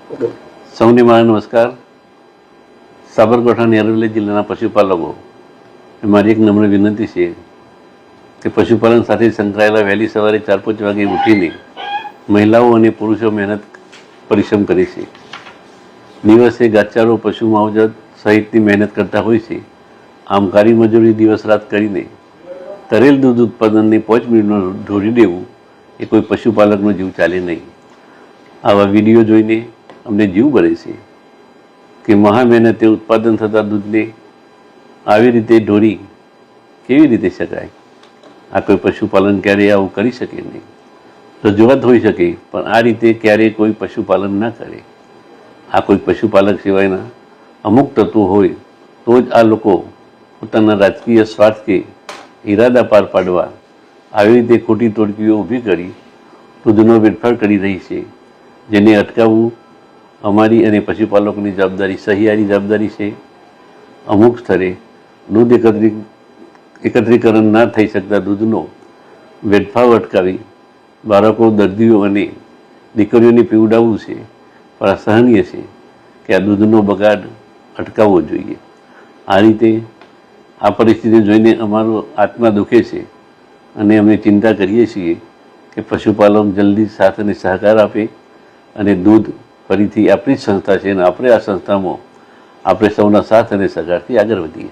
સૌને મારા નમસ્કાર. સાબરકાંઠા અને અરવલ્લી જિલ્લાના પશુપાલકો મારી એક નમ્ર વિનંતી છે કે પશુપાલન સાથે સંકળાયેલા વહેલી સવારે 4-5 વાગે ઉઠીને મહિલાઓ અને પુરુષો મહેનત પરિશ્રમ કરે છે. દિવસે ઘાસચારો, પશુ માવજત સહિતની મહેનત કરતા હોય છે. આમ કાળી મજૂરી દિવસ રાત કરીને તરેલ દૂધ ઉત્પાદનને 5 મિનિટમાં ઢોળી દેવું એ કોઈ પશુપાલકનો જીવ ચાલે નહીં. આવા વિડીયો જોઈને અમને જીવ બળે છે કે મહા મહેનતે ઉત્પાદન થતા દૂધને આવી રીતે ઢોળી કેવી રીતે શકાય? આ કોઈ પશુપાલન ક્યારેય આવું કરી શકે નહીં. રજૂઆત હોઈ શકે, પણ આ રીતે ક્યારેય કોઈ પશુપાલન ના કરે. આ કોઈ પશુપાલક સિવાયના અમુક તત્વો હોય તો જ આ લોકો પોતાના રાજકીય સ્વાર્થ કે ઈરાદા પાર પાડવા આવી રીતે ખોટી ટોળકીઓ ઊભી કરી દૂધનો વેડફાટ કરી રહી છે, જેને અટકાવવું અમારી અને પશુપાલકોની જવાબદારી, સહિયારી જવાબદારી છે. અમુક સ્તરે દૂધ એકત્રીકરણ ના થઈ શકતા દૂધનો વેડફાવ અટકાવી બાળકો, દર્દીઓ અને દીકરીઓને પીવડાવવું છે. પણ અસહનીય છે કે આ દૂધનો બગાડ અટકાવવો જોઈએ. આ રીતે આ પરિસ્થિતિ જોઈને અમારો આત્મા દુખે છે અને અમે ચિંતા કરીએ છીએ કે પશુપાલક જલ્દી સાથ અને સહકાર આપે અને દૂધ ફરીથી આપણી જ સંસ્થા છે અને આપણે આ સંસ્થામાં આપણે સૌના સાથ અને સહકારથી આગળ વધીએ.